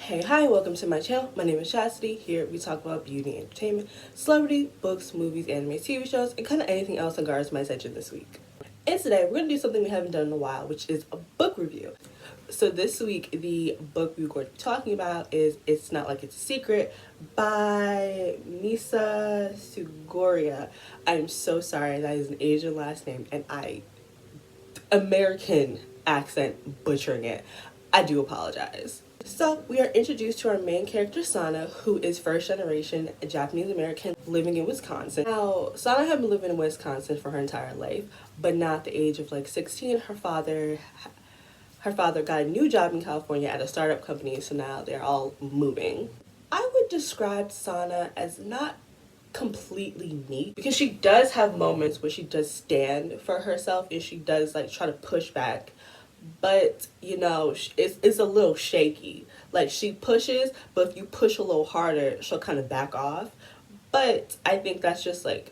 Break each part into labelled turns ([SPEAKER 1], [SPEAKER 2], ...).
[SPEAKER 1] Hey, hi, welcome to my channel. My name is Chastity. Here we talk about beauty, entertainment, celebrity, books, movies, anime, TV shows, and kind of anything else that garners my attention this week. And today we're going to do something we haven't done in a while, which is a book review. So this week, the book we're going to be talking about is It's Not Like It's a Secret by Misa Sugoria. I'm so sorry, that is an Asian last name, and American accent butchering it. I do apologize. So, we are introduced to our main character, Sana, who is first generation Japanese American living in Wisconsin. Now, Sana had been living in Wisconsin for her entire life, but now at the age of like 16, her father got a new job in California at a startup company, so now they're all moving. I would describe Sana as not completely neat because she does have moments where she does stand for herself and she does like try to push back, but it's a little shaky. Like she pushes, but if you push a little harder she'll kind of back off. But I think that's just like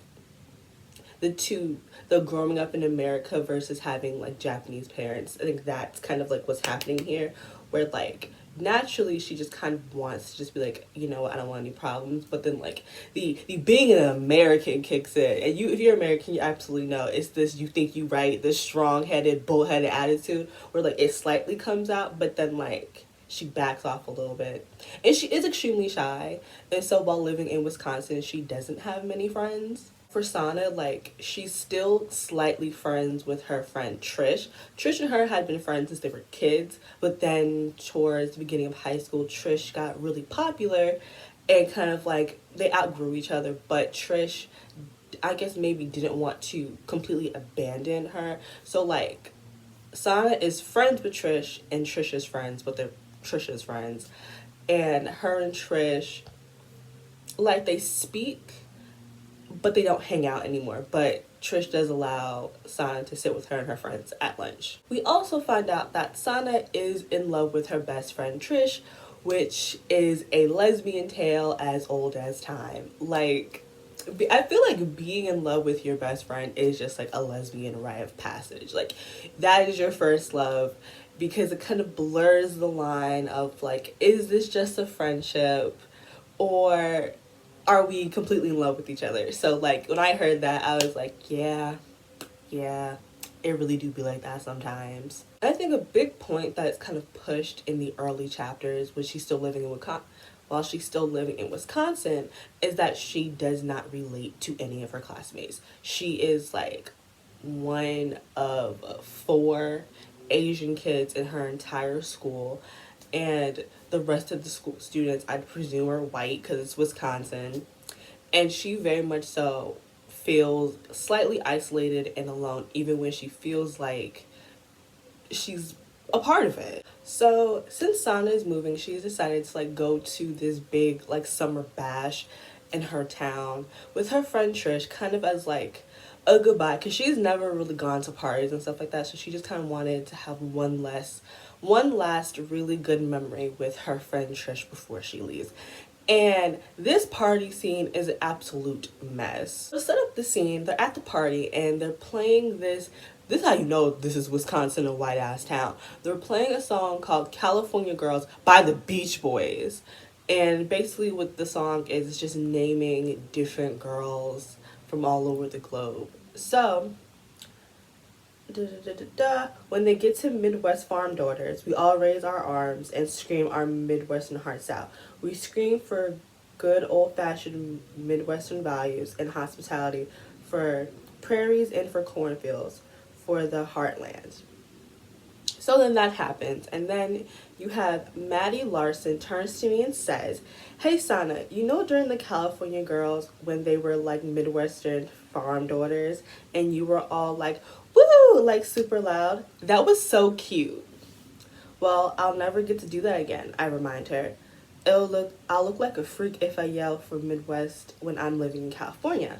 [SPEAKER 1] the growing up in America versus having like Japanese parents. I think that's kind of like what's happening here, where like naturally she just kind of wants to just be like, you know what, I don't want any problems. But then like the being an American kicks in, and if you're American, you absolutely know it's this you think you right, this strong-headed, bullheaded attitude where like it slightly comes out, but then like she backs off a little bit. And she is extremely shy, and so while living in Wisconsin she doesn't have many friends. For Sana, like she's still slightly friends with her friend Trish. Trish and her had been friends since they were kids, but then towards the beginning of high school, Trish got really popular and kind of like they outgrew each other, but Trish, I guess, maybe didn't want to completely abandon her. So like Sana is friends with Trish and Trish is friends with Trish's friends. And her and Trish, like, they speak but they don't hang out anymore. But Trish does allow Sana to sit with her and her friends at lunch. We also find out that Sana is in love with her best friend Trish, which is a lesbian tale as old as time. Like, I feel like being in love with your best friend is just like a lesbian rite of passage. Like, that is your first love because it kind of blurs the line of like, is this just a friendship or are we completely in love with each other? So like when I heard that, I was like, yeah, it really do be like that sometimes. I think a big point that is kind of pushed in the early chapters when she's still living in Wisconsin is that she does not relate to any of her classmates. She is like one of four Asian kids in her entire school, and the rest of the school students, I presume, are white because it's Wisconsin. And she very much so feels slightly isolated and alone, even when she feels like she's a part of it. So since Sana is moving, she's decided to like go to this big like summer bash in her town with her friend Trish, kind of as like a goodbye, because she's never really gone to parties and stuff like that. So she just kind of wanted to have one last really good memory with her friend Trish before she leaves. And this party scene is an absolute mess. To set up the scene, they're at the party and they're playing this. This is how you know this is Wisconsin, a white ass town. They're playing a song called California Girls by the Beach Boys. And basically what the song is, it's just naming different girls from all over the globe. So, when they get to Midwest Farm Daughters, we all raise our arms and scream our Midwestern hearts out. We scream for good old-fashioned Midwestern values and hospitality, for prairies and for cornfields, for the heartland. So then that happens, and then you have Maddie Larson turns to me and says, "Hey Sana, you know during the California Girls when they were like Midwestern farm daughters and you were all like, woo, like super loud? That was so cute." "Well, I'll never get to do that again," I remind her. I'll look like a freak if I yell for Midwest when I'm living in California."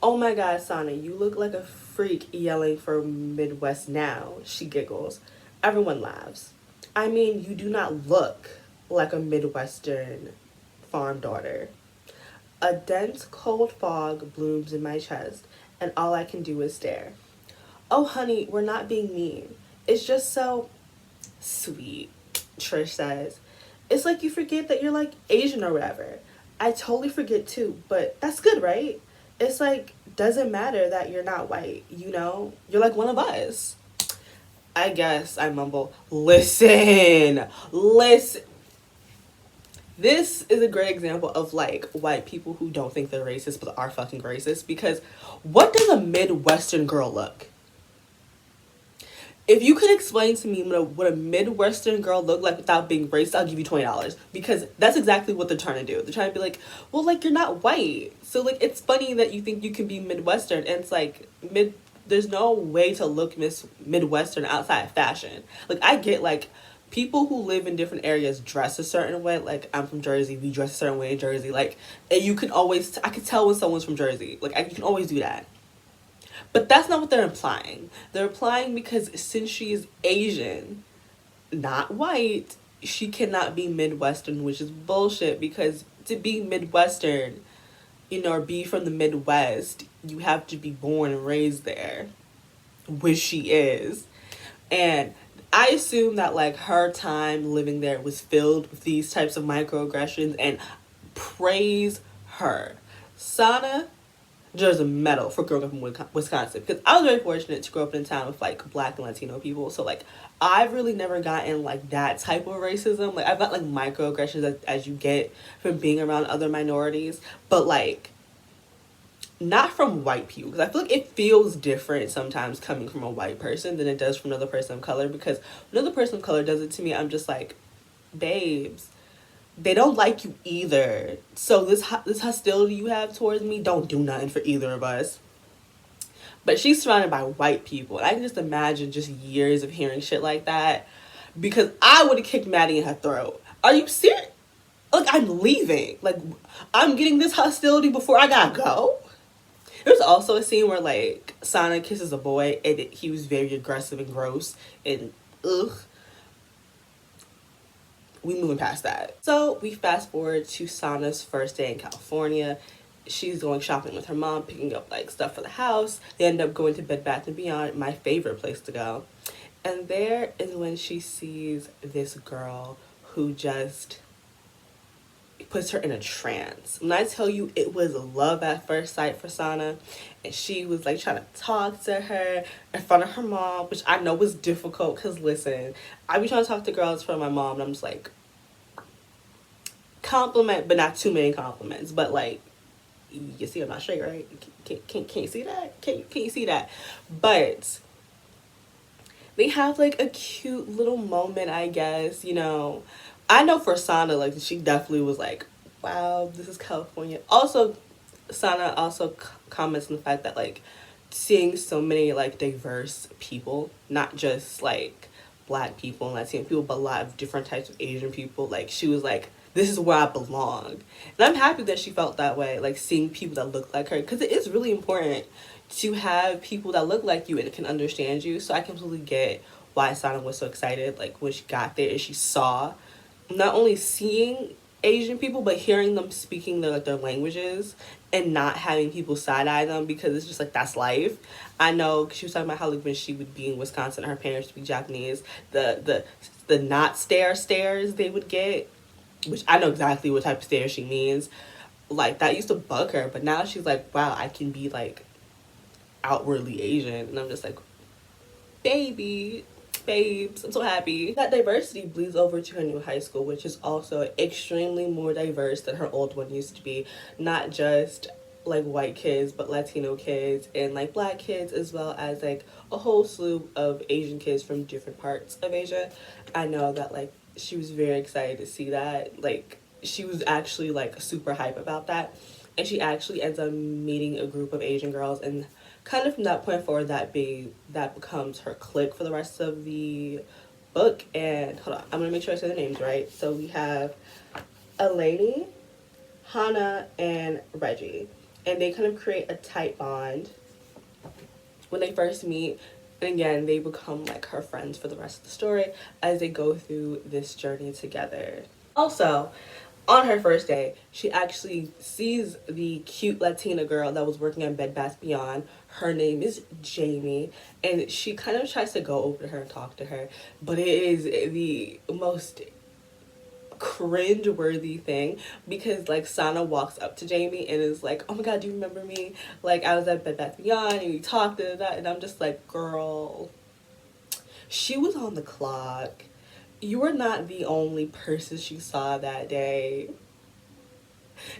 [SPEAKER 1] "Oh my god, Sana, you look like a freak yelling for Midwest now," she giggles. Everyone laughs. "I mean, you do not look like a Midwestern farm daughter." A dense, cold fog blooms in my chest, and all I can do is stare. "Oh, honey, we're not being mean. It's just so sweet," Trish says. it's like you forget that you're like Asian or whatever. I totally forget too, but that's good, right? It's like, doesn't matter that you're not white, you know? You're like one of us. I guess I mumble, listen, listen. This is a great example of like white people who don't think they're racist but are fucking racist, because what does a Midwestern girl look? If you could explain to me what a Midwestern girl look like without being racist, I'll give you $20, because that's exactly what they're trying to do. They're trying to be like, well, like, you're not white, so like it's funny that you think you can be Midwestern, and it's like There's no way to look Midwestern outside of fashion. Like, I get like people who live in different areas dress a certain way. Like, I'm from Jersey, we dress a certain way in Jersey. Like, and you can always I can tell when someone's from Jersey. Like, you can always do that. But that's not what they're implying. They're implying because since she is Asian, not white, she cannot be Midwestern, which is bullshit, because to be Midwestern, or be from the Midwest, you have to be born and raised there, which she is. And I assume that like her time living there was filled with these types of microaggressions, and praise her. Sana deserves a medal for growing up in Wisconsin, because I was very fortunate to grow up in a town with like Black and Latino people. So like I've really never gotten like that type of racism. Like I've got like microaggressions as you get from being around other minorities, but like not from white people, because I feel like it feels different sometimes coming from a white person than it does from another person of color. Because when another person of color does it to me, I'm just like, babes, they don't like you either. So this hostility you have towards me don't do nothing for either of us. But she's surrounded by white people, and I can just imagine just years of hearing shit like that, because I would have kicked Maddie in her throat. Are you serious? Like, I'm leaving. Like, I'm getting this hostility before I gotta go. There's also a scene where like Sana kisses a boy and he was very aggressive and gross, and ugh. We moving past that. So we fast forward to Sana's first day in California. She's going shopping with her mom, picking up like stuff for the house. They end up going to Bed Bath & Beyond, my favorite place to go. And there is when she sees this girl who just puts her in a trance. When I tell you it was love at first sight for Sana, and she was like trying to talk to her in front of her mom, which I know was difficult, because listen, I be trying to talk to girls in front of my mom, and I'm just like, compliment, but not too many compliments. But like, you see I'm not straight, right? Can't you see that? Can you see that? But they have like a cute little moment, I guess. I know for Sana, like, she definitely was like, wow, this is California. Also, Sana also comments on the fact that like seeing so many like diverse people, not just like Black people and Latino people, but a lot of different types of Asian people, like she was like, this is where I belong. And I'm happy that she felt that way, like seeing people that look like her, because it is really important to have people that look like you and can understand you. So I completely get why Sana was so excited, like when she got there and she saw, not only seeing Asian people, but hearing them speaking their languages, and not having people side-eye them, because it's just like, that's life. I know she was talking about how like when she would be in Wisconsin and her parents speak Japanese, the not stares they would get, which I know exactly what type of stare she means. Like, that used to bug her, but now she's like, wow, I can be like outwardly Asian, and I'm just like, baby, babes, I'm so happy. That diversity bleeds over to her new high school, which is also extremely more diverse than her old one used to be. Not just like white kids, but Latino kids and like Black kids, as well as like a whole slew of Asian kids from different parts of Asia. I know that like she was very excited to see that. Like, she was actually like super hype about that, and she actually ends up meeting a group of Asian girls, and kind of from that point forward, that becomes her clique for the rest of the book. And hold on, I'm gonna make sure I say the names right. So we have Eleni, Hannah, and Reggie, and they kind of create a tight bond when they first meet. And again, they become like her friends for the rest of the story as they go through this journey together. Also, on her first day, she actually sees the cute Latina girl that was working at Bed Bath Beyond. Her name is Jamie, and she kind of tries to go over to her and talk to her, but it is the most cringe-worthy thing because like Sana walks up to Jamie and is like, "Oh my god, do you remember me? Like I was at Bed Bath Beyond and we talked and that," and I'm just like, "Girl, she was on the clock. You were not the only person she saw that day."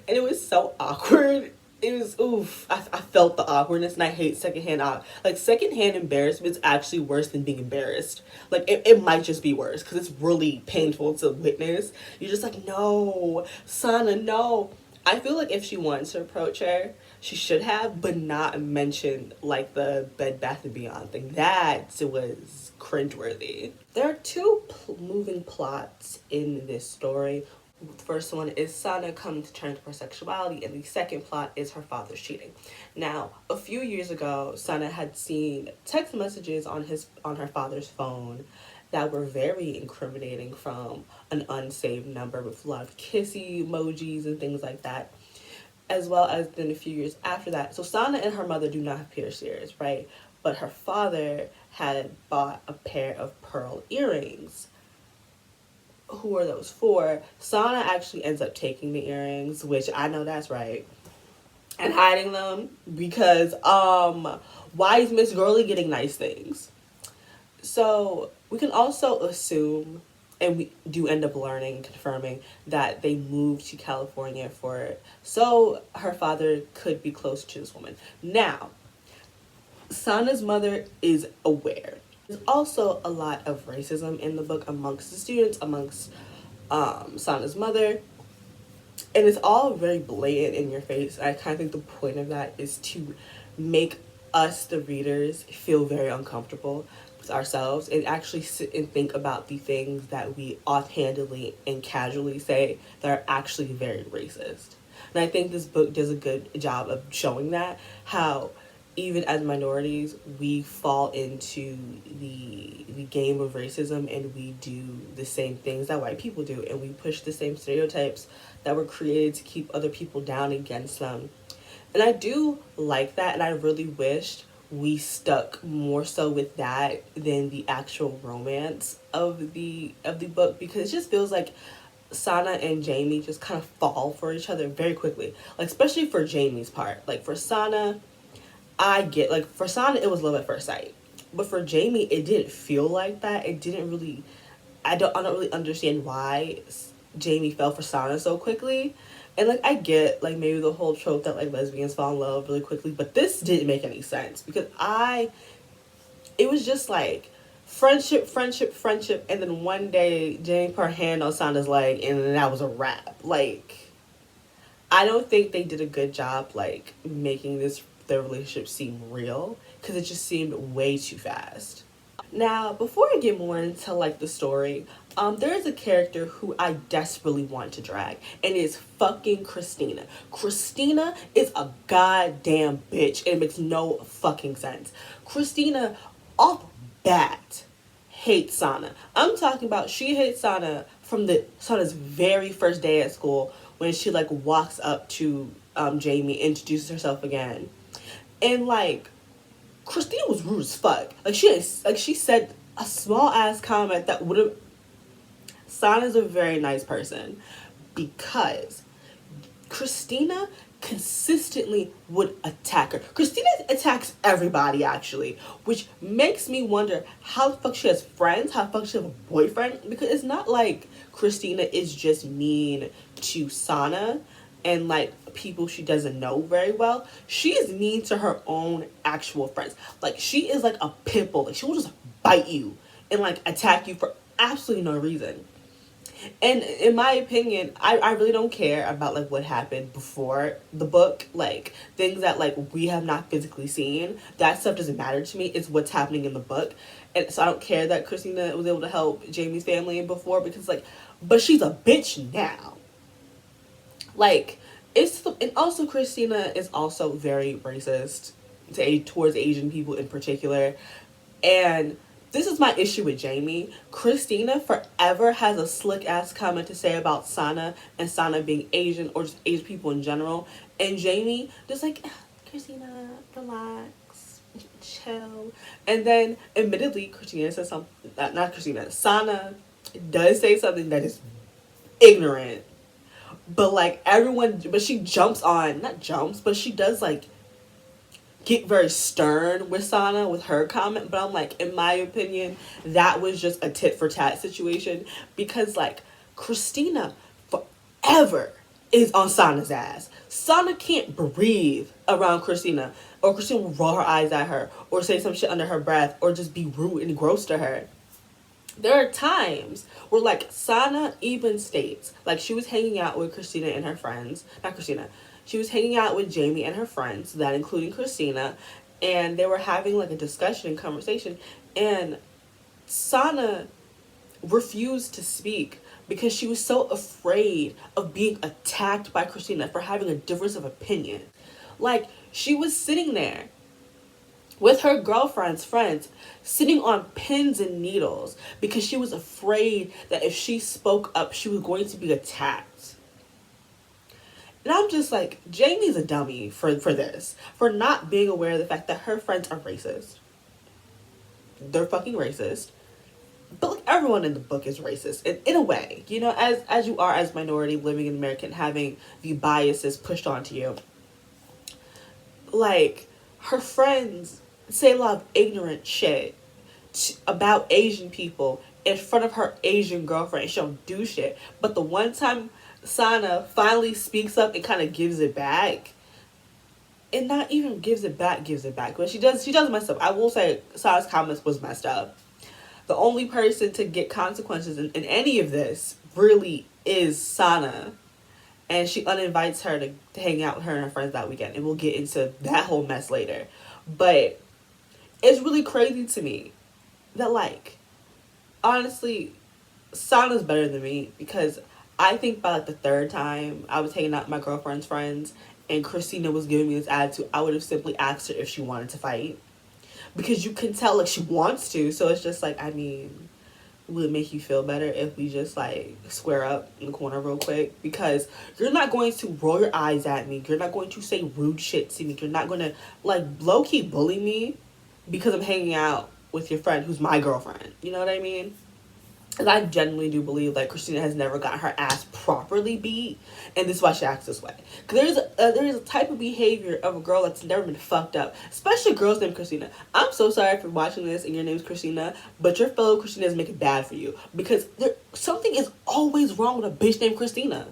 [SPEAKER 1] And it was so awkward. It was oof. I felt the awkwardness, and I hate secondhand like secondhand embarrassment is actually worse than being embarrassed. Like it might just be worse because it's really painful to witness. You're just like, no, Sana, no. I feel like if she wanted to approach her, she should have, but not mentioned like the Bed Bath and Beyond thing. That was cringeworthy. There are two moving plots in this story. The first one is Sana coming to terms with her sexuality, and the second plot is her father's cheating. Now, a few years ago, Sana had seen text messages on her father's phone that were very incriminating from an unsaved number with a lot of kissy emojis and things like that. As well as then a few years after that. So Sana and her mother do not have pierced ears, right? But her father had bought a pair of pearl earrings. Who are those for? Sana actually ends up taking the earrings, which I know that's right, and hiding them because why is Miss Gurley getting nice things? So we can also assume, and we do end up learning and confirming that they moved to California for it, so her father could be close to this woman. Now, Sana's mother is aware. There's also a lot of racism in the book amongst the students, amongst Sana's mother, and it's all very blatant in your face. I kind of think the point of that is to make us, the readers, feel very uncomfortable with ourselves and actually sit and think about the things that we offhandedly and casually say that are actually very racist. And I think this book does a good job of showing that, how even as minorities, we fall into the game of racism and we do the same things that white people do, and we push the same stereotypes that were created to keep other people down against them. And I do like that, and I really wished we stuck more so with that than the actual romance of the book, because it just feels like Sana and Jamie just kind of fall for each other very quickly. Like especially for Jamie's part. Like for Sana, I get like for Sana it was love at first sight, but for Jamie it didn't feel like that. It didn't really. I don't really understand why Jamie fell for Sana so quickly, and like I get like maybe the whole trope that like lesbians fall in love really quickly, but this didn't make any sense because it was just like friendship, friendship, friendship, and then one day Jamie put her hand on Sana's leg, and then that was a wrap. Like I don't think they did a good job like making their relationship seem real because it just seemed way too fast. Now, before I get more into like the story, there is a character who I desperately want to drag, and it's fucking Christina. Christina is a goddamn bitch, and it makes no fucking sense. Christina, off bat, hates Sana. I'm talking about she hates Sana from Sana's very first day at school when she like walks up to Jamie, introduces herself again, and like Christina was rude as fuck. She said a small ass comment that would have. Sana's a very nice person because Christina consistently would attack her. Christina attacks everybody actually, which makes me wonder how the fuck she has friends, how the fuck she has a boyfriend, because it's not like Christina is just mean to Sana and like people she doesn't know very well. She is mean to her own actual friends. Like she is like a pit bull. Like she will just bite you and like attack you for absolutely no reason. And in my opinion, I really don't care about like what happened before the book, like things that like we have not physically seen. That stuff doesn't matter to me. It's what's happening in the book. And so I don't care that Christina was able to help Jamie's family before, because like, but she's a bitch now. Like and also Christina is also very racist towards Asian people in particular. And this is my issue with Jamie. Christina forever has a slick ass comment to say about Sana and Sana being Asian or just Asian people in general. And Jamie just like, Christina, relax, chill. And then admittedly, Christina says something, not Christina, Sana does say something that is ignorant. But like everyone, but she jumps on, not jumps, but she does like get very stern with Sana with her comment. But I'm like, in my opinion, that was just a tit for tat situation because like Christina forever is on Sana's ass. Sana can't breathe around Christina, or Christina will roll her eyes at her, or say some shit under her breath, or just be rude and gross to her. There are times where like Sana even states like she was hanging out with Christina and her friends, not Christina, she was hanging out with Jamie and her friends, that including Christina, and they were having like a discussion and conversation, and Sana refused to speak because she was so afraid of being attacked by Christina for having a difference of opinion. Like she was sitting there with her girlfriend's friends, sitting on pins and needles because she was afraid that if she spoke up, she was going to be attacked. And I'm just like, Jamie's a dummy for this, for not being aware of the fact that her friends are racist. They're fucking racist. But like everyone in the book is racist in a way, you know, as you are as minority living in America and having the biases pushed onto you. Like her friends say a lot of ignorant shit about Asian people in front of her Asian girlfriend. She don't do shit. But the one time Sana finally speaks up and kind of gives it back, and not even gives it back, but she does mess up. I will say Sana's comments was messed up. The only person to get consequences in any of this really is Sana. And she uninvites her to hang out with her and her friends that weekend. And we'll get into that whole mess later. But it's really crazy to me that, like, honestly, Sana's better than me. Because I think by, like, the third time I was hanging out with my girlfriend's friends and Christina was giving me this attitude, I would have simply asked her if she wanted to fight. Because you can tell, like, she wants to. So it's just like, I mean, would it make you feel better if we just, like, square up in the corner real quick? Because you're not going to roll your eyes at me. You're not going to say rude shit to me. You're not going to, like, low-key bully me because I'm hanging out with your friend who's my girlfriend. You know what I mean? And I genuinely do believe, like, Christina has never got her ass properly beat, and this is why she acts this way. Because there's a type of behavior of a girl that's never been fucked up, especially girls named Christina. I'm so sorry for watching this and your name's Christina, but your fellow Christinas make it bad for you. Because something is always wrong with a bitch named Christina.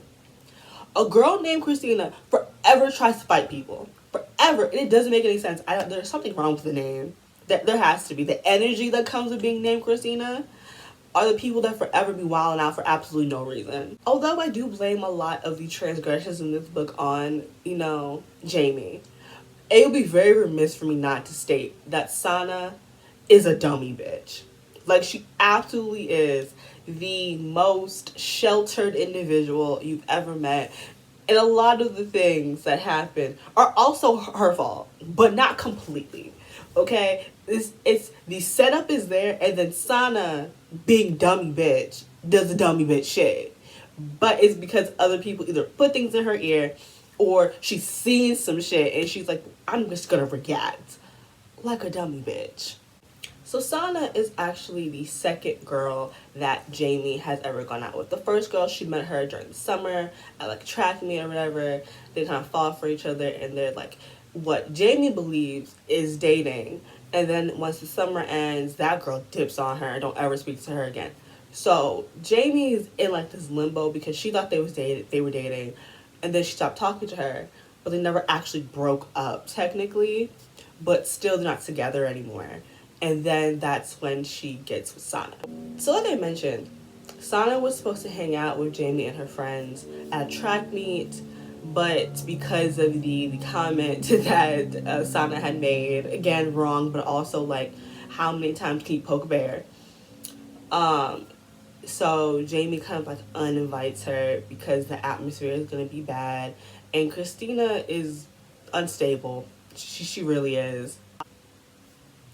[SPEAKER 1] A girl named Christina forever tries to fight people. Forever. And it doesn't make any sense. There's something wrong with the name. There has to be. The energy that comes with being named Christina are the people that forever be wilding out for absolutely no reason. Although I do blame a lot of the transgressions in this book on, you know, Jamie, it would be very remiss for me not to state that Sana is a dummy bitch. Like, she absolutely is the most sheltered individual you've ever met. And a lot of the things that happen are also her fault, but not completely. Okay? It's the setup is there, and then Sana, being dummy bitch, does the dummy bitch shit. But it's because other people either put things in her ear, or she's seen some shit and she's like, I'm just gonna react like a dummy bitch. So Sana is actually the second girl that Jamie has ever gone out with. The first girl, she met her during the summer at like track meet or whatever. They kind of fall for each other, and they're like what Jamie believes is dating. And then once the summer ends, that girl dips on her and don't ever speak to her again. So Jamie's in like this limbo because she thought they were dating, and then she stopped talking to her, but they never actually broke up technically, but still they're not together anymore. And then that's when she gets with Sana. So like I mentioned, Sana was supposed to hang out with Jamie and her friends at a track meet, but because of the comment that Sana had made, again wrong, but also like, how many times can you poke a bear? So Jamie kind of like uninvites her because the atmosphere is gonna be bad, and Christina is unstable. She really is.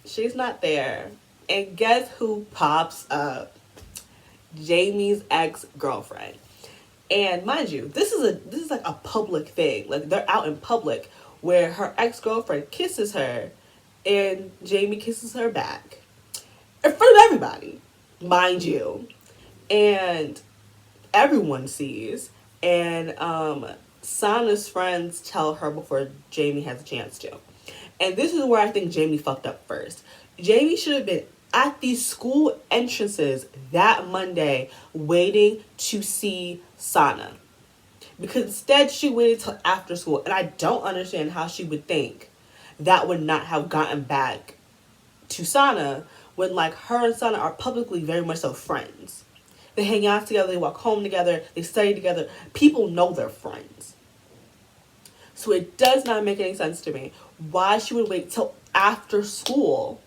[SPEAKER 1] She's not there, and guess who pops up? Jamie's ex-girlfriend. And mind you, this is like a public thing. Like, they're out in public where her ex-girlfriend kisses her and Jamie kisses her back in front of everybody, mind you. And everyone sees. And Sana's friends tell her before Jamie has a chance to. And this is where I think Jamie fucked up first. Jamie should have been at these school entrances that Monday waiting to see Sana. Because instead she waited till after school. And I don't understand how she would think that would not have gotten back to Sana when like her and Sana are publicly very much so friends. They hang out together, they walk home together, they study together. People know they're friends. So it does not make any sense to me why she would wait till after school.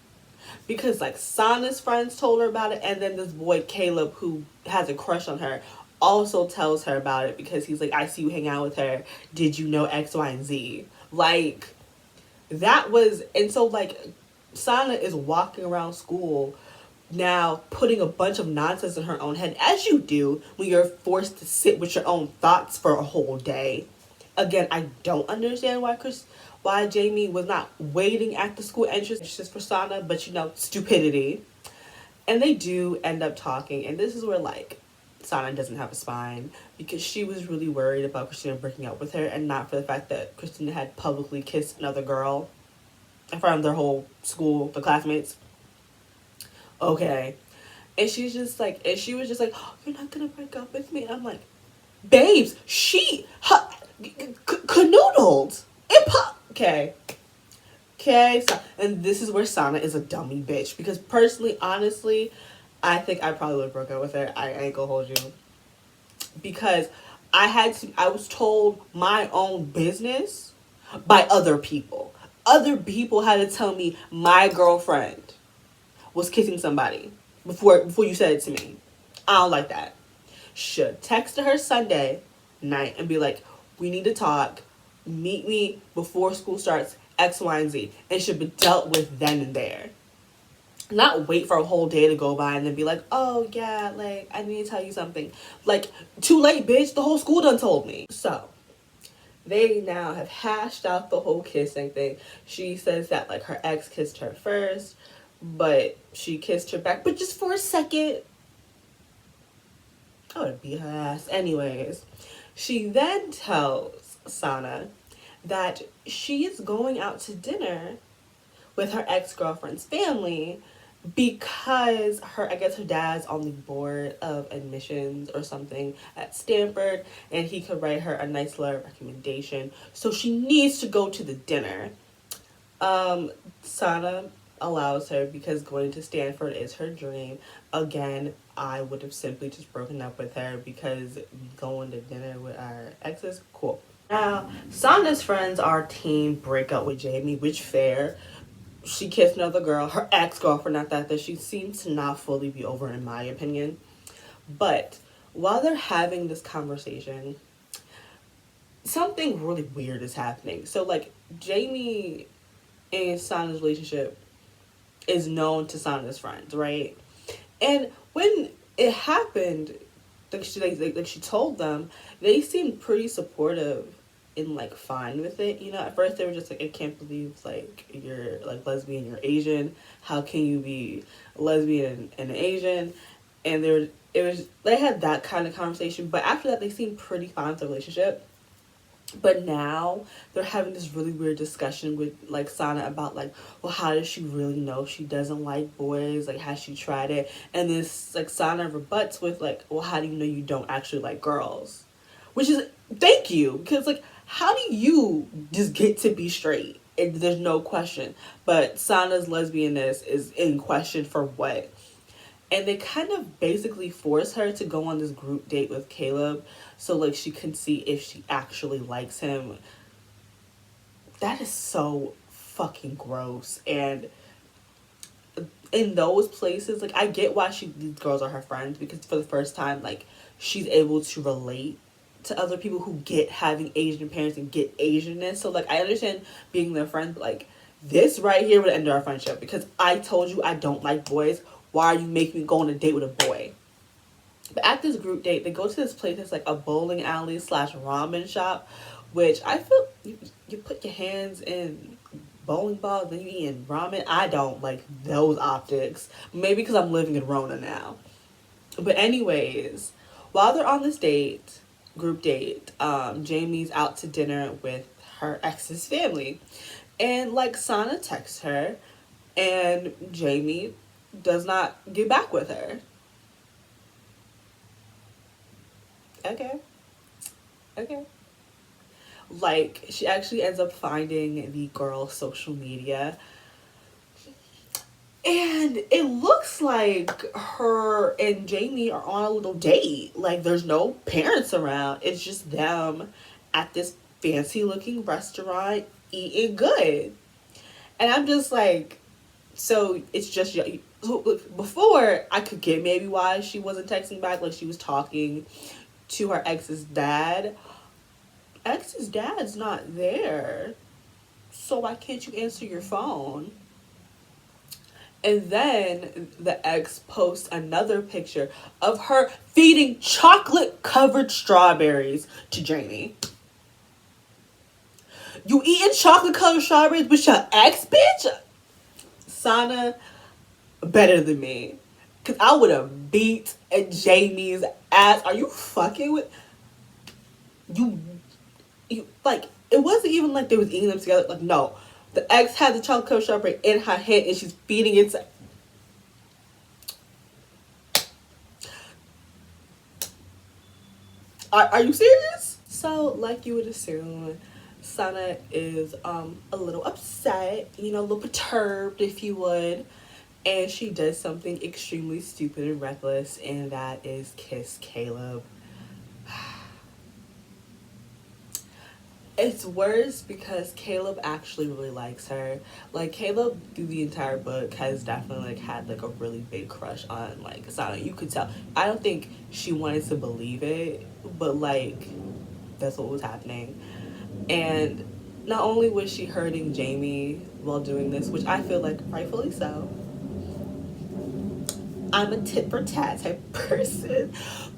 [SPEAKER 1] Because like Sana's friends told her about it, and then this boy Caleb, who has a crush on her, also tells her about it because he's like, I see you hang out with her. Did you know X, Y, and Z? Like, that was, and so like Sana is walking around school now putting a bunch of nonsense in her own head, as you do when you're forced to sit with your own thoughts for a whole day. Again, I don't understand why Jamie was not waiting at the school entrance just for Sana, but you know, stupidity. And they do end up talking, and this is where like Sana doesn't have a spine because she was really worried about Christina breaking up with her, and not for the fact that Christina had publicly kissed another girl in front of their whole school, the classmates. Okay. And she's just like, and she was just like, oh, you're not gonna break up with me. And I'm like, babes, canoodled. Okay. Okay. So, and this is where Sana is a dummy bitch. Because personally, honestly, I think I probably would have broke up with her. I ain't gonna hold you. Because I was told my own business by other people. Other people had to tell me my girlfriend was kissing somebody before you said it to me. I don't like that. Should text her Sunday night and be like, we need to talk. Meet me before school starts, X, Y, and Z. It should be dealt with then and there. Not wait for a whole day to go by and then be like, oh yeah, like, I need to tell you something. Like, too late, bitch. The whole school done told me. So, they now have hashed out the whole kissing thing. She says that, like, her ex kissed her first, but she kissed her back, but just for a second. I would beat her ass. Anyways, she then tells Sana that she is going out to dinner with her ex-girlfriend's family because I guess her dad's on the board of admissions or something at Stanford, and he could write her a nice letter of recommendation. So she needs to go to the dinner. Sana allows her because going to Stanford is her dream. Again, I would have simply just broken up with her because going to dinner with our exes, cool. Now, Sana's friends are team break up with Jamie, which fair. She kissed another girl, her ex-girlfriend, not that she seems to not fully be over in my opinion. But while they're having this conversation, something really weird is happening. So like Jamie and Sana's relationship is known to Sana's friends, right? And when it happened, like she told them, they seemed pretty supportive and like fine with it. You know, at first they were just like, I can't believe like you're like lesbian, you're Asian. How can you be lesbian and Asian? And they had that kind of conversation. But after that, they seemed pretty fine with the relationship. But now they're having this really weird discussion with like Sana about like, well, how does she really know she doesn't like boys? Like, has she tried it? And this like Sana rebuts with like, well, how do you know you don't actually like girls? Which is, thank you, because like, how do you just get to be straight? There's no question. But Sana's lesbianness is in question for what? And they kind of basically force her to go on this group date with Caleb so like she can see if she actually likes him. That is so fucking gross. And in those places, like, I get why these girls are her friends, because for the first time, like, she's able to relate to other people who get having Asian parents and get Asianness. So like, I understand being their friend, but like, this right here would end our friendship because I told you I don't like boys. Why are you making me go on a date with a boy? But at this group date, they go to this place that's like a bowling alley / ramen shop, which I feel you put your hands in bowling balls, then you eating ramen. I don't like those optics. Maybe because I'm living in Rona now. But anyways, while they're on this date, group date, Jamie's out to dinner with her ex's family. And like Sana texts her and Jamie does not get back with her. Okay. Okay. Like, she actually ends up finding the girl's social media. And it looks like her and Jamie are on a little date. Like, there's no parents around. It's just them at this fancy looking restaurant eating good. And I'm just like, so it's just, so before I could get maybe why she wasn't texting back, like she was talking to her ex's dad. Ex's dad's not there, so why can't you answer your phone? And then the ex posts another picture of her feeding chocolate covered strawberries to Jamie. You eating chocolate covered strawberries with your ex, bitch? Sana, better than me. Cause I would have beat Jamie's ass. Are you fucking with you? You like, it wasn't even like they was eating them together. Like, no, the ex had the chocolate covered strawberry in her hand and she's feeding it to. Are you serious? So, like you would assume, Sana is a little upset, you know, a little perturbed, if you would, and she does something extremely stupid and reckless, and that is kiss Caleb. It's worse because Caleb actually really likes her. Like, Caleb through the entire book has definitely like had like a really big crush on like Sana. You could tell. I don't think she wanted to believe it, but like that's what was happening. And not only was she hurting Jamie while doing this, which I feel like rightfully so. I'm a tit for tat type person.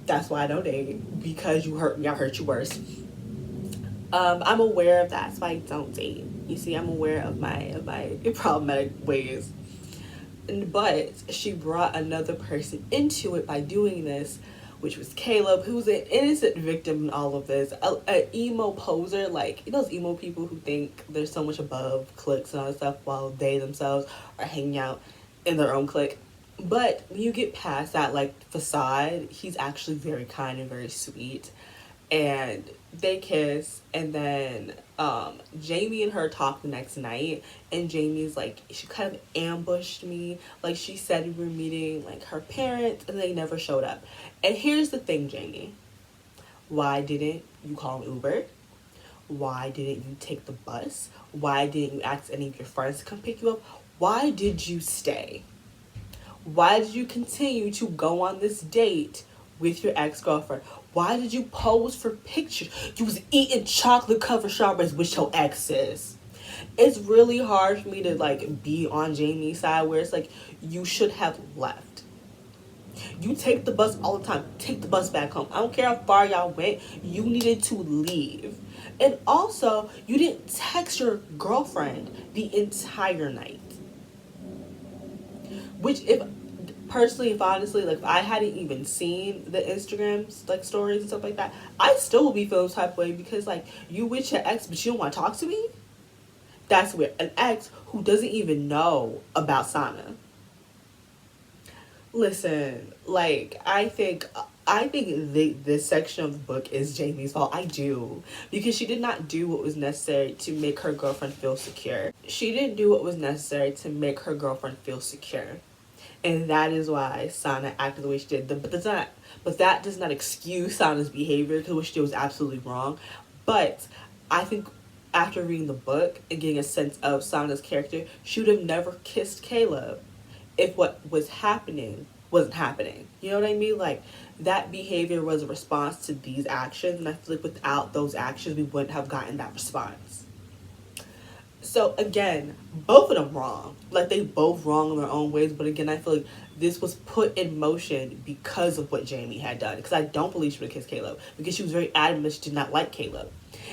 [SPEAKER 1] That's why I don't date, because you hurt me, I hurt you worse. I'm aware of that. That's why I don't date. You see, I'm aware of my problematic ways. But she brought another person into it by doing this, which was Caleb, who's an innocent victim in all of this. A emo poser, like, you know, those emo people who think they're so much above cliques and all that stuff while they themselves are hanging out in their own clique. But when you get past that, like, facade, he's actually very kind and very sweet. And they kiss, and then Jamie and her talk the next night, and Jamie's like, she kind of ambushed me, like she said we were meeting like her parents and they never showed up. And here's the thing, Jamie, why didn't you call an Uber? Why didn't you take the bus? Why didn't you ask any of your friends to come pick you up? Why did you stay? Why did you continue to go on this date with your ex-girlfriend? Why did you pose for pictures? You was eating chocolate covered strawberries with your exes. It's really hard for me to like be on Jamie's side, where it's like, you should have left. You take the bus all the time. Take the bus back home. I don't care how far y'all went. You needed to leave. And also, you didn't text your girlfriend the entire night. Which, if personally, if honestly, like, if I hadn't even seen the Instagram like stories and stuff like that, I still would be feeling this type of way, because like, you with your ex but you don't want to talk to me? That's weird. An ex who doesn't even know about Sana. Listen, like, I think this section of the book is Jamie's fault. I do. Because she did not do what was necessary to make her girlfriend feel secure. She didn't do what was necessary to make her girlfriend feel secure. And that is why Sana acted the way she did. But that does not excuse Sana's behavior, which she did was absolutely wrong. But I think after reading the book and getting a sense of Sana's character, she would have never kissed Caleb if what was happening wasn't happening. You know what I mean? Like, that behavior was a response to these actions, and I feel like without those actions, we wouldn't have gotten that response. So again, both of them wrong. Like, they both wrong in their own ways, but again, I feel like this was put in motion because of what Jamie had done. Because I don't believe she would have kissed Caleb, because she was very adamant she did not like Caleb.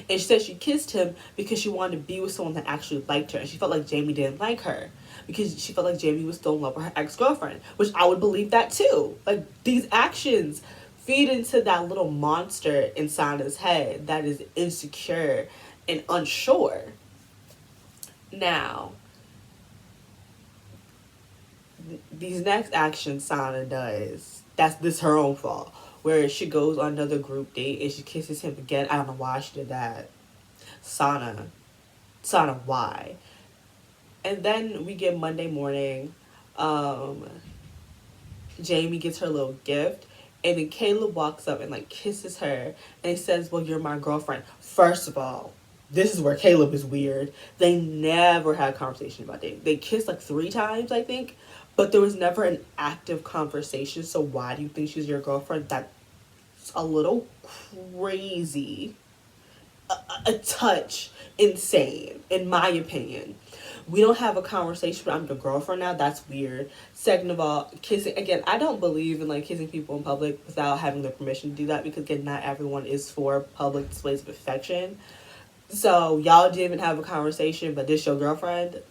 [SPEAKER 1] And she said she kissed him because she wanted to be with someone that actually liked her, and she felt like Jamie didn't like her, because she felt like Jamie was still in love with her ex-girlfriend, which I would believe that too. Like, these actions feed into that little monster inside his head that is insecure and unsure. Now, these next actions Sana does, this her own fault. Where she goes on another group date and she kisses him again. I don't know why she did that. Sana. Sana, why? And then we get Monday morning. Um, Jamie gets her little gift. And then Caleb walks up and like kisses her. And he says, well, you're my girlfriend. First of all, this is where Caleb is weird. They never had a conversation about dating. They kissed like 3 times, I think. But there was never an active conversation. So why do you think she's your girlfriend? That's a little crazy. A touch insane, in my opinion. We don't have a conversation, but I'm your girlfriend now. That's weird. Second of all, kissing again. I don't believe in like kissing people in public without having their permission to do that, because again, not everyone is for public displays of affection. So y'all didn't even have a conversation, but this your girlfriend.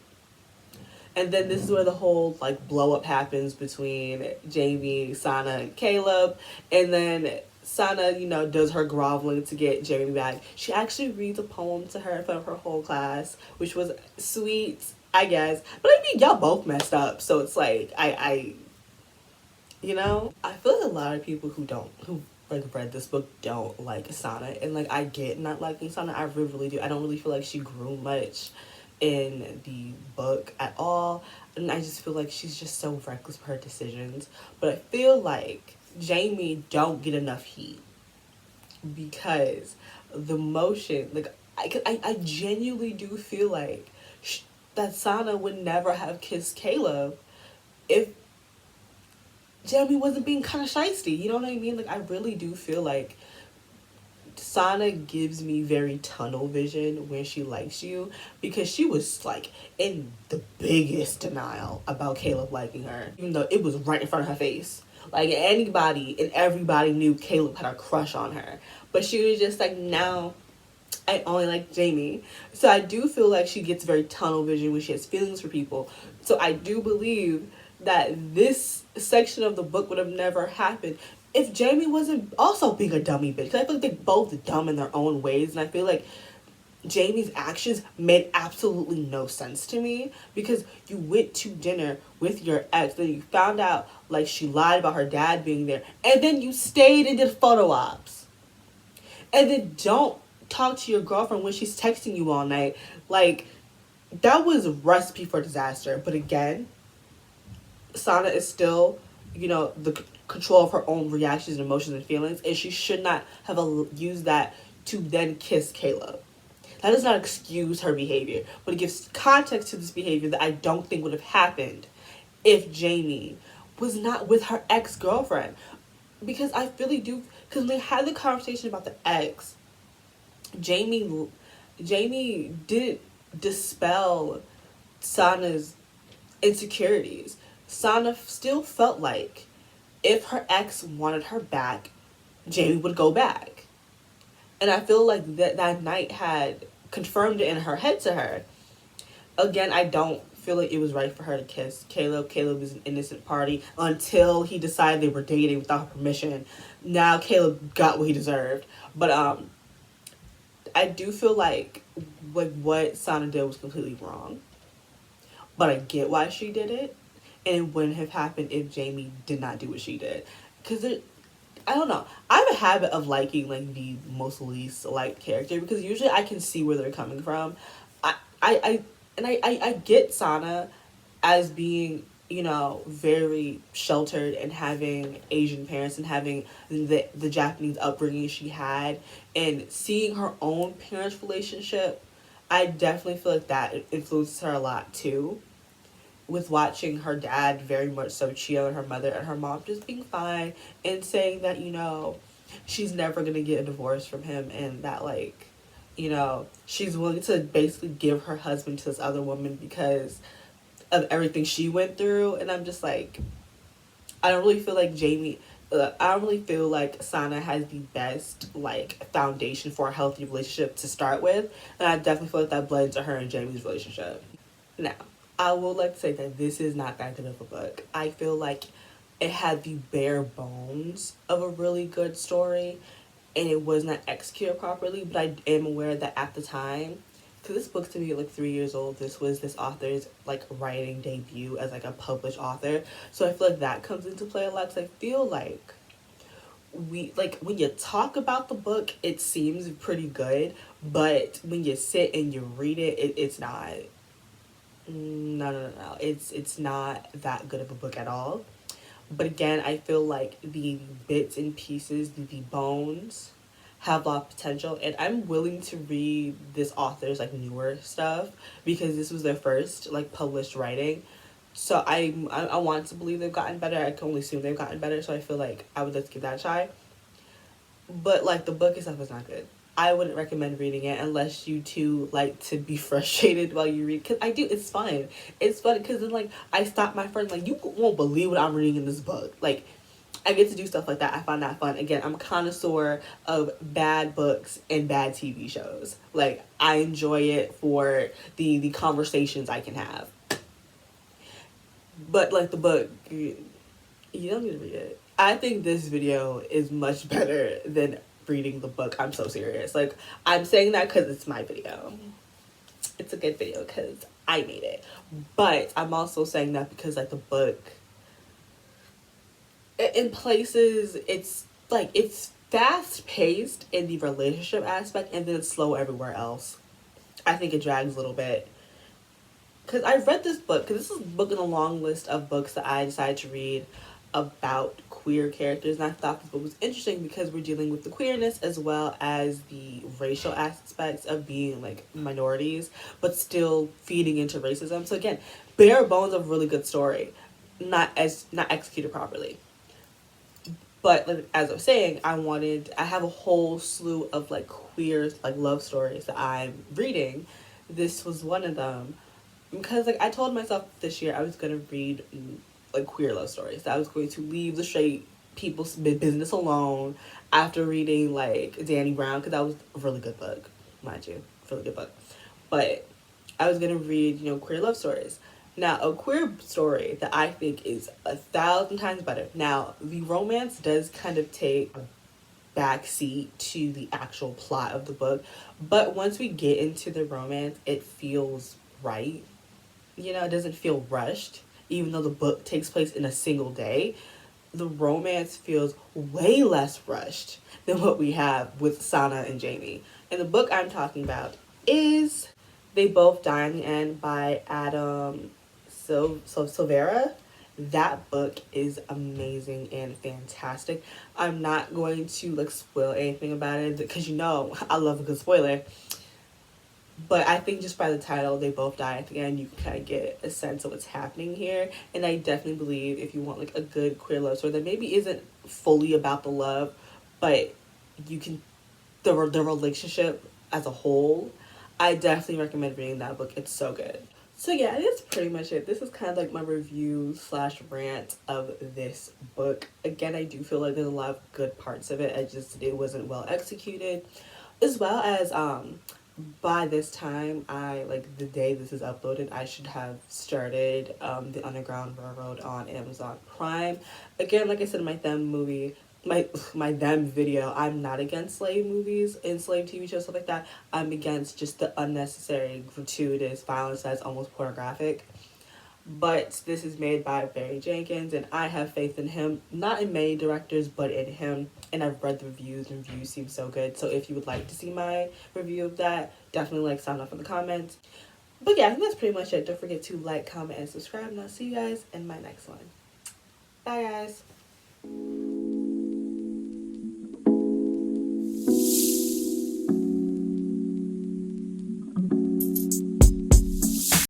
[SPEAKER 1] And then this is where the whole like blow up happens between Jamie, Sana, and Caleb. And then Sana, does her groveling to get Jamie back. She actually reads a poem to her in front of her whole class, which was sweet, I guess. But I mean, y'all both messed up. So it's like, I feel like a lot of people who like read this book don't like Sana. And like, I get not liking Sana. I really, really do. I don't really feel like she grew much in the book at all, and I just feel like she's just so reckless with her decisions. But I feel like Jamie don't get enough heat because the motion, like I genuinely do feel like that Sana would never have kissed Caleb if Jamie wasn't being kind of shysty. You know what I mean? Like, I really do feel like Sana gives me very tunnel vision when she likes you, because she was like in the biggest denial about Caleb liking her, even though it was right in front of her face. Like, anybody and everybody knew Caleb had a crush on her, but she was just like, no, I only like Jamie. So I do feel like she gets very tunnel vision when she has feelings for people. So I do believe that this section of the book would have never happened if Jamie wasn't also being a dummy bitch. Because I feel like they're both dumb in their own ways. And I feel like Jamie's actions made absolutely no sense to me, because you went to dinner with your ex, then you found out like she lied about her dad being there, and then you stayed and did photo ops. And then don't talk to your girlfriend when she's texting you all night. Like, that was a recipe for disaster. But again, Sana is still, the control of her own reactions and emotions and feelings, and she should not have used that to then kiss Caleb. That does not excuse her behavior, but it gives context to this behavior that I don't think would have happened if Jamie was not with her ex-girlfriend. Because I really do, because when they had the conversation about the ex, Jamie didn't dispel Sana's insecurities. Sana still felt like if her ex wanted her back, Jamie would go back. And I feel like that night had confirmed it in her head to her. Again, I don't feel like it was right for her to kiss Caleb. Caleb is an innocent party until he decided they were dating without her permission. Now Caleb got what he deserved. But I do feel like what Sana did was completely wrong. But I get why she did it. And it wouldn't have happened if Jamie did not do what she did. Because I don't know. I have a habit of liking like the most least liked character, because usually I can see where they're coming from. I get Sana as being, very sheltered and having Asian parents and having the Japanese upbringing she had, and seeing her own parents' relationship. I definitely feel like that influences her a lot too, with watching her dad very much so cheat on her mother, and her mom just being fine and saying that, she's never going to get a divorce from him, and that, like, she's willing to basically give her husband to this other woman because of everything she went through. And I'm just like, I don't really feel like Sana has the best, like, foundation for a healthy relationship to start with. And I definitely feel like that bled into her and Jamie's relationship. Now, I would like to say that this is not that good of a book. I feel like it had the bare bones of a really good story, and it was not executed properly. But I am aware that at the time, because this book's to be like 3 years old, this was this author's like writing debut as like a published author. So I feel like that comes into play a lot. Because I feel like we like when you talk about the book, it seems pretty good, but when you sit and you read it, it's not. No. It's not that good of a book at all. But again, I feel like the bits and pieces, the bones, have a lot of potential, and I'm willing to read this author's like newer stuff because this was their first like published writing. So I want to believe they've gotten better. I can only assume they've gotten better. So I feel like I would let's give that a try. But like the book itself is not good. I wouldn't recommend reading it unless you two like to be frustrated while you read. Cause I do, it's fun. It's fun because then like I stop my friends like you won't believe what I'm reading in this book. Like I get to do stuff like that. I find that fun. Again, I'm a connoisseur of bad books and bad TV shows. Like I enjoy it for the conversations I can have. But like the book, you don't need to read it. I think this video is much better than reading the book. I'm so serious. Like, I'm saying that because it's my video. It's a good video because I made it. But I'm also saying that because, like, the book, in places, it's, like, it's fast-paced in the relationship aspect and then it's slow everywhere else. I think it drags a little bit. Because I read this book, because this is a book in a long list of books that I decided to read about queer characters, and I thought this book was interesting because we're dealing with the queerness as well as the racial aspects of being like minorities, but still feeding into racism. So again, bare bones of a really good story, not executed properly. But like, as I was saying, I have a whole slew of like queer like love stories that I'm reading. This was one of them because like I told myself this year I was gonna read like queer love stories. That I was going to leave the straight people's business alone after reading like Danny Brown because that was a really good book, mind you, really good book. But I was gonna read queer love stories. Now a queer story that I think is 1,000 times better. Now the romance does kind of take a backseat to the actual plot of the book, but once we get into the romance, it feels right. It doesn't feel rushed, even though the book takes place in a single day. The romance feels way less rushed than what we have with Sana and Jamie. And the book I'm talking about is They Both Die in the End by Adam Silvera. That book is amazing and fantastic. I'm not going to like spoil anything about it because I love a good spoiler. But I think just by the title, They Both Die at the End, you can kind of get a sense of what's happening here. And I definitely believe if you want like a good queer love story that maybe isn't fully about the love, but you can the relationship as a whole, I definitely recommend reading that book. It's so good. So yeah, that's pretty much it. This is kind of like my review slash rant of this book. Again, I do feel like there's a lot of good parts of it. It wasn't well executed, as well as by this time, the day this is uploaded, I should have started the Underground Railroad on Amazon Prime. Again, like I said in my them movie, my them video, I'm not against slave movies and slave TV shows, stuff like that. I'm against just the unnecessary, gratuitous violence that's almost pornographic. But this is made by Barry Jenkins, and I have faith in him. Not in many directors, but in him. And I've read the reviews, and reviews seem so good. So if you would like to see my review of that, definitely sign up in the comments. But yeah, I think that's pretty much it. Don't forget to like, comment, and subscribe, and I'll see you guys in my next one. Bye, guys.